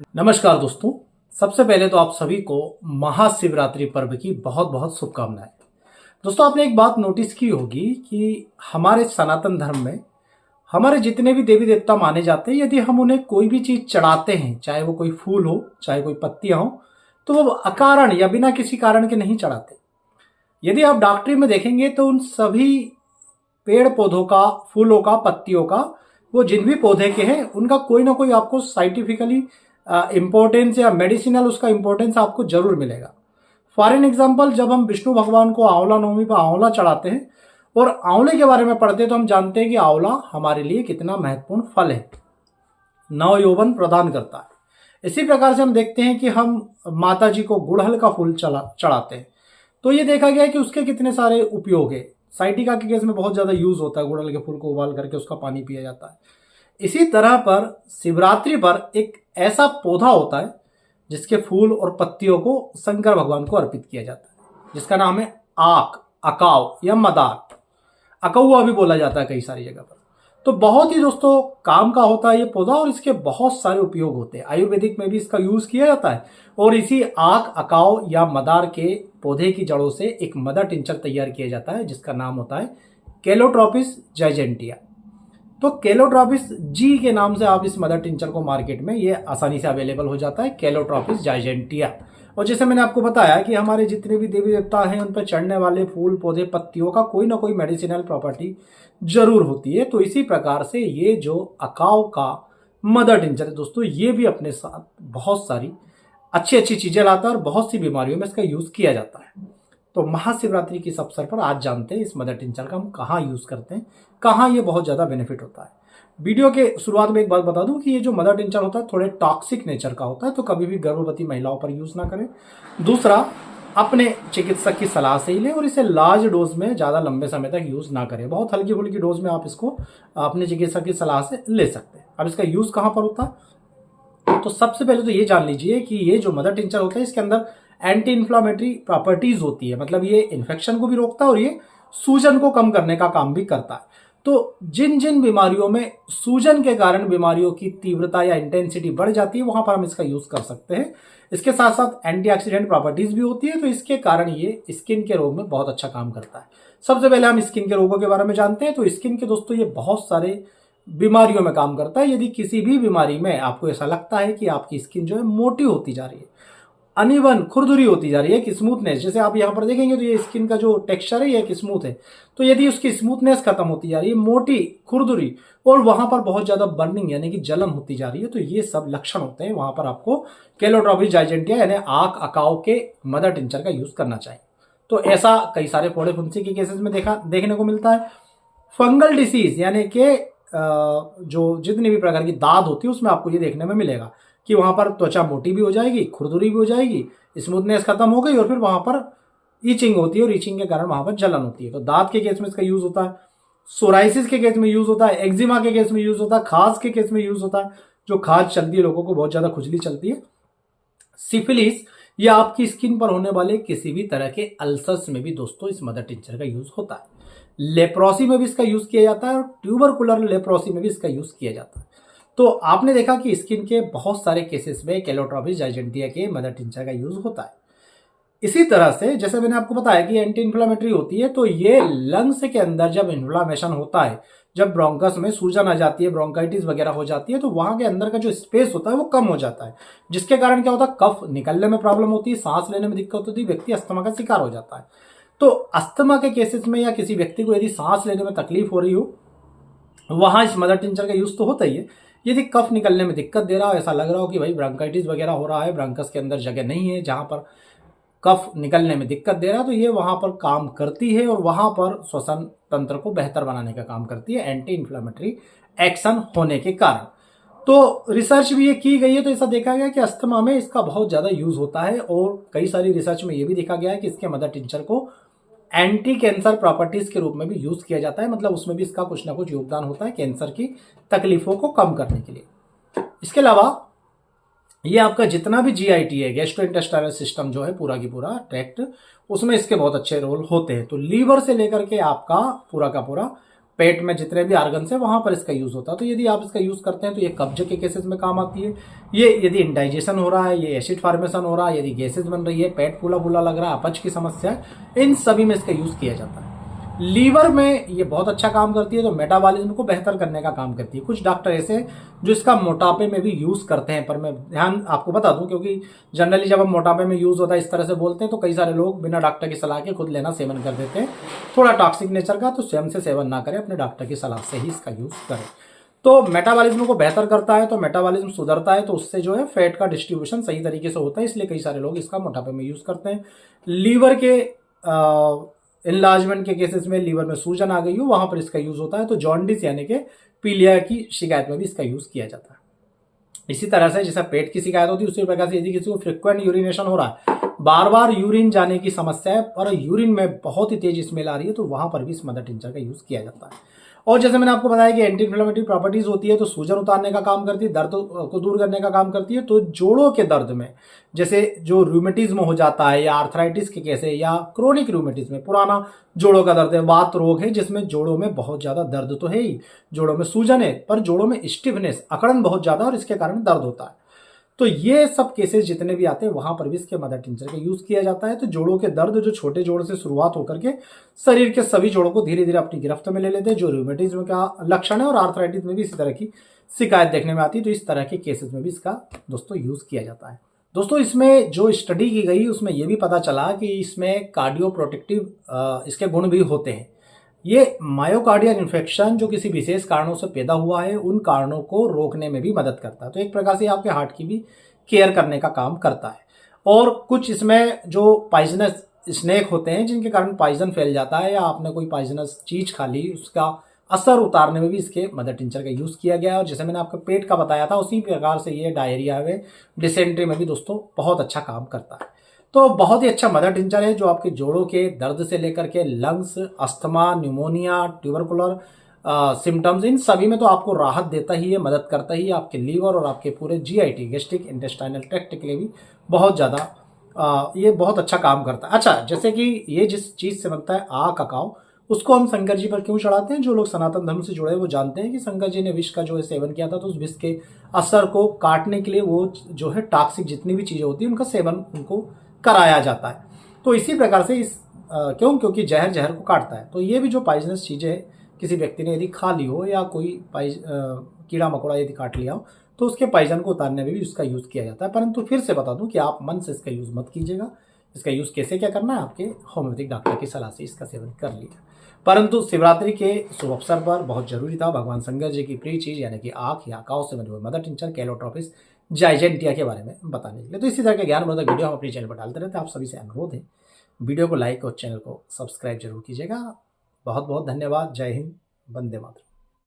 नमस्कार दोस्तों, सबसे पहले तो आप सभी को महाशिवरात्रि पर्व की बहुत बहुत शुभकामनाएं। दोस्तों, आपने एक बात नोटिस की होगी कि हमारे सनातन धर्म में हमारे जितने भी देवी देवता माने जाते हैं, यदि हम उन्हें कोई भी चीज चढ़ाते हैं, चाहे वो कोई फूल हो, चाहे कोई पत्तियां हो, तो वो अकारण या बिना किसी कारण के नहीं चढ़ाते। यदि आप डॉक्टरी में देखेंगे तो उन सभी पेड़ पौधों का, फूलों का, पत्तियों का, वो जिन भी पौधे के हैं उनका कोई ना कोई आपको साइंटिफिकली इंपॉर्टेंस या मेडिसिनल उसका इंपॉर्टेंस आपको जरूर मिलेगा। फॉर एन एग्जाम्पल, जब हम विष्णु भगवान को आंवला नवमी पर आंवला चढ़ाते हैं और आंवले के बारे में पढ़ते हैं तो हम जानते हैं कि आंवला हमारे लिए कितना महत्वपूर्ण फल है, नव यौवन प्रदान करता है। इसी प्रकार से हम देखते हैं कि हम माता जी को गुड़हल का फूल चढ़ाते हैं, तो ये देखा गया है कि उसके कितने सारे उपयोग है। साइटिका के केस में बहुत ज्यादा यूज होता है, गुड़हल के फूल को उबाल करके उसका पानी पिया जाता है। इसी तरह पर शिवरात्रि पर एक ऐसा पौधा होता है जिसके फूल और पत्तियों को शंकर भगवान को अर्पित किया जाता है, जिसका नाम है आक, अकाव या मदार। अकौआ भी बोला जाता है कई सारी जगह पर। तो बहुत ही दोस्तों काम का होता है ये पौधा और इसके बहुत सारे उपयोग होते हैं। आयुर्वेदिक में भी इसका यूज किया जाता है और इसी आक, अकाव या मदार के पौधे की जड़ों से एक मदर टिंचर तैयार किया जाता है जिसका नाम होता है कैलोट्रोपिस जाइजेंटिया। तो कैलोट्रोपिस जी के नाम से आप इस मदर टिंचर को मार्केट में ये आसानी से अवेलेबल हो जाता है, कैलोट्रोपिस जाइजेंटिया। और जैसे मैंने आपको बताया कि हमारे जितने भी देवी देवता हैं उन पर चढ़ने वाले फूल, पौधे, पत्तियों का कोई ना कोई मेडिसिनल प्रॉपर्टी जरूर होती है। तो इसी प्रकार से ये जो अकाव का मदर टिंचर है दोस्तों, ये भी अपने साथ बहुत सारी अच्छी अच्छी चीजें लाता है और बहुत सी बीमारियों में इसका यूज किया जाता है। तो महाशिवरात्रि के इस अवसर पर आज जानते हैं इस मदर टिंचर का हम कहाँ यूज करते हैं, कहाँ ये बहुत ज्यादा बेनिफिट होता है। वीडियो के शुरुआत में एक बात बता दूं कि ये जो मदर टिंचर होता है थोड़े टॉक्सिक नेचर का होता है, तो कभी भी गर्भवती महिलाओं पर यूज ना करें। दूसरा, अपने चिकित्सक की सलाह से ही लें और इसे लार्ज डोज में ज्यादा लंबे समय तक यूज ना करें। बहुत हल्की फुल्की डोज में आप इसको अपने चिकित्सक की सलाह से ले सकते हैं। अब इसका यूज कहाँ पर होता है, तो सबसे पहले तो ये जान लीजिए कि ये जो मदर टिंचर होता है इसके अंदर एंटी इन्फ्लामेटरी प्रॉपर्टीज होती है। मतलब ये इन्फेक्शन को भी रोकता है और ये सूजन को कम करने का काम भी करता है। तो जिन जिन बीमारियों में सूजन के कारण बीमारियों की तीव्रता या इंटेंसिटी बढ़ जाती है वहां पर हम इसका यूज कर सकते हैं। इसके साथ साथ एंटीऑक्सीडेंट प्रॉपर्टीज भी होती है, तो इसके कारण ये स्किन के रोग में बहुत अच्छा काम करता है। सबसे पहले हम स्किन के रोगों के बारे में जानते हैं। तो स्किन के दोस्तों ये बहुत सारे बीमारियों में काम करता है। यदि किसी भी बीमारी में आपको ऐसा लगता है कि आपकी स्किन जो है मोटी होती जा रही है, अनइवन, खुरदुरी होती जा रही है, कि स्मूथनेस, जैसे आप यहाँ पर देखेंगे तो ये स्किन का जो टेक्सचर है ये एक स्मूथ है, तो यदि उसकी स्मूथनेस खत्म होती जा रही है, मोटी, खुरदुरी और वहां पर बहुत ज्यादा बर्निंग यानी कि जलन होती जा रही है, तो ये सब लक्षण होते हैं, वहां पर आपको कैलोट्रोपिस जाइजेंटिया यानी आक, अकाव के मदर टिंचर का यूज करना चाहिए। तो ऐसा कई सारे फोड़े फुंसी के केसेस में देखने को मिलता है। फंगल डिसीज यानी कि जो जितनी भी प्रकार की दाद होती है उसमें आपको ये देखने में मिलेगा कि वहां पर त्वचा मोटी भी हो जाएगी, खुरदुरी भी हो जाएगी, स्मूथनेस खत्म हो गई और फिर वहां पर ईचिंग होती है और ईचिंग के कारण वहां पर जलन होती है। तो दांत के केस में इसका यूज होता है, सोराइसिस के केस में यूज होता है, एक्जिमा के केस में यूज होता है, खाज के केस में यूज होता है, जो खाज चलती है, लोगों को बहुत ज्यादा खुजली चलती है, सिफिलिस या आपकी स्किन पर होने वाले किसी भी तरह के अल्सर्स में भी दोस्तों इस मदर टिंचर का यूज होता है। लेप्रोसी में भी इसका यूज किया जाता है और ट्यूबरकुलर लेप्रोसी में भी इसका यूज किया जाता है। तो आपने देखा कि स्किन के बहुत सारे केसेस में कैलोट्रोपिस जाइजेंटिया के मदर टिंचर का यूज होता है। इसी तरह से जैसे मैंने आपको बताया कि एंटी इन्फ्लामेटरी होती है, तो ये लंग्स के अंदर जब इन्फ्लामेशन होता है, जब ब्रोंकस में सूजन आ जाती है, ब्रोंकाइटिस वगैरह हो जाती है, तो वहां के अंदर का जो स्पेस होता है वो कम हो जाता है, जिसके कारण क्या होता है, कफ निकलने में प्रॉब्लम होती है, सांस लेने में दिक्कत होती है, व्यक्ति अस्थमा का शिकार हो जाता है। तो अस्थमा के केसेस में या किसी व्यक्ति को यदि सांस लेने में तकलीफ हो रही हो, वहां इस मदर टिंचर का यूज तो होता ही है। यदि कफ निकलने में दिक्कत दे रहा हो, ऐसा लग रहा हो कि भाई ब्रोंकाइटिस वगैरह हो रहा है, ब्रोंकस के अंदर जगह नहीं है जहां पर कफ निकलने में दिक्कत दे रहा है, तो ये वहां पर काम करती है और वहां पर श्वसन तंत्र को बेहतर बनाने का काम करती है एंटी इन्फ्लेमेटरी एक्शन होने के कारण। तो रिसर्च भी ये की गई है, तो ऐसा देखा गया कि अस्थमा में इसका बहुत ज्यादा यूज होता है और कई सारी रिसर्च में ये भी देखा गया है कि इसके मदर टिंचर को एंटी कैंसर प्रॉपर्टीज के रूप में भी यूज किया जाता है। मतलब उसमें भी इसका कुछ ना कुछ योगदान होता है कैंसर की तकलीफों को कम करने के लिए। इसके अलावा ये आपका जितना भी जीआईटी है, गैस्ट्रोइंटेस्टाइनल सिस्टम जो है पूरा की पूरा ट्रैक्ट, उसमें इसके बहुत अच्छे रोल होते हैं। तो लीवर से लेकर के आपका पूरा का पूरा पेट में जितने भी आर्गन्स है वहां पर इसका यूज होता है। तो यदि आप इसका यूज करते हैं तो ये कब्ज के केसेस में काम आती है। ये यदि इंडाइजेशन हो रहा है, ये एसिड फॉर्मेशन हो रहा है, यदि गैसेज बन रही है, पेट फूला फूला लग रहा है, अपच की समस्या है, इन सभी में इसका यूज किया जाता है। लीवर में ये बहुत अच्छा काम करती है, तो मेटाबॉलिज्म को बेहतर करने का काम करती है। कुछ डॉक्टर ऐसे जो इसका मोटापे में भी यूज करते हैं, पर मैं ध्यान आपको बता दूं क्योंकि जनरली जब हम मोटापे में यूज होता है इस तरह से बोलते हैं तो कई सारे लोग बिना डॉक्टर की सलाह के खुद लेना सेवन कर देते हैं, थोड़ा टॉक्सिक नेचर का, तो स्वयं से सेवन ना करें, अपने डॉक्टर की सलाह से ही इसका यूज करें। तो मेटाबॉलिज्म को बेहतर करता है, तो मेटाबॉलिज्म सुधरता है, तो उससे जो है फैट का डिस्ट्रीब्यूशन सही तरीके से होता है, इसलिए कई सारे लोग इसका मोटापे में यूज करते हैं। लीवर के इनलार्जमेंट के केसेस में, लीवर में सूजन आ गई हो, वहां पर इसका यूज होता है। तो जॉन्डिस यानी कि पीलिया की शिकायत में भी इसका यूज किया जाता है। इसी तरह से जैसा पेट की शिकायत होती है उसी प्रकार से यदि किसी को फ्रिक्वेंट यूरिनेशन हो रहा है, बार बार यूरिन जाने की समस्या है और यूरिन में बहुत ही तेज स्मेल आ रही है, तो वहां पर भी इस मदर टिंचर का यूज किया जाता है। और जैसे मैंने आपको बताया कि एंटी इन्फ्लेमेटरी प्रॉपर्टीज होती है, तो सूजन उतारने का काम करती है, दर्द को दूर करने का काम करती है। तो जोड़ों के दर्द में जैसे जो रूमेटिज्म हो जाता है या आर्थराइटिस के केस है या क्रोनिक रूमेटिज्म में, पुराना जोड़ों का दर्द है, वात रोग है जिसमें जोड़ों में बहुत ज्यादा दर्द तो है ही, जोड़ों में सूजन है, पर जोड़ों में स्टिफनेस, अकड़न बहुत ज्यादा और इसके कारण दर्द होता है। तो ये सब केसेस जितने भी आते हैं वहां पर भी इसके मदर टिंचर का यूज किया जाता है। तो जोड़ों के दर्द जो छोटे जोड़ से शुरुआत होकर के शरीर के सभी जोड़ों को धीरे धीरे अपनी गिरफ्त में ले लेते हैं, जो रूमेटिज्म का लक्षण है, और आर्थराइटिस में भी इसी तरह की शिकायत देखने में आती है। तो इस तरह के केसेस में भी इसका दोस्तों यूज किया जाता है। दोस्तों इसमें जो स्टडी की गई उसमें यह भी पता चला कि इसमें कार्डियो प्रोटेक्टिव इसके गुण भी होते हैं। ये मायोकार्डियल इन्फेक्शन जो किसी विशेष कारणों से पैदा हुआ है उन कारणों को रोकने में भी मदद करता है। तो एक प्रकार से आपके हार्ट की भी केयर करने का काम करता है। और कुछ इसमें जो पॉइजनस स्नेक होते हैं जिनके कारण पॉइजन फैल जाता है या आपने कोई पॉइजनस चीज खा ली, उसका असर उतारने में भी इसके मदर टिंचर का यूज किया गया है। और जैसे मैंने आपको पेट का बताया था उसी प्रकार से ये डायरिया में, डिसेंट्री में भी दोस्तों बहुत अच्छा काम करता है। तो बहुत ही अच्छा मदर टिंचर है जो आपके जोड़ों के दर्द से लेकर के lungs, asthma, pneumonia, tubercular symptoms, इन सभी में तो आपको राहत देता ही है, मदद करता ही है। आपके लीवर और आपके पूरे जीआईटी, गैस्ट्रिक इंटेस्टाइनल ट्रैक्ट के लिए भी बहुत ज़्यादा ये बहुत अच्छा काम करता है। अच्छा, जैसे कि ये जिस चीज़ से बनता है ककाओ, उसको हम शंकर जी पर क्यों चढ़ाते हैं? जो लोग सनातन धर्म से जुड़े हैं वो जानते हैं कि शंकर जी ने विष का जो है सेवन किया था, तो उस विष के असर को काटने के लिए वो जो है टॉक्सिक जितनी भी चीज़ें होती हैं उनका सेवन उनको कराया जाता है। तो इसी प्रकार से इस क्योंकि जहर जहर को काटता है। तो ये भी जो पॉइजनस चीज़ें किसी व्यक्ति ने यदि खा ली हो या कोई कीड़ा मकोड़ा यदि काट लिया हो तो उसके पॉइजन को उतारने में भी इसका यूज़ किया जाता है। परंतु फिर से बता दूं कि आप मन से इसका यूज़ मत कीजिएगा। इसका यूज़ कैसे क्या करना है, आपके होम्योपैथिक डॉक्टर की सलाह से इसका सेवन कर लिया। परंतु शिवरात्रि के शुभ अवसर पर बहुत जरूरी था भगवान शंकर जी की प्रिय चीज़ यानी कि आँख या काव से बने हुए मदर टिंचर कैलोट्रोपिस जाइजेंटिया के बारे में बताने के लिए। तो इसी तरह के ज्ञानवर्धक वीडियो हम अपने चैनल पर डालते रहते हैं। आप सभी से अनुरोध है वीडियो को लाइक और चैनल को सब्सक्राइब जरूर कीजिएगा। बहुत बहुत धन्यवाद। जय हिंद, वंदे मातरम।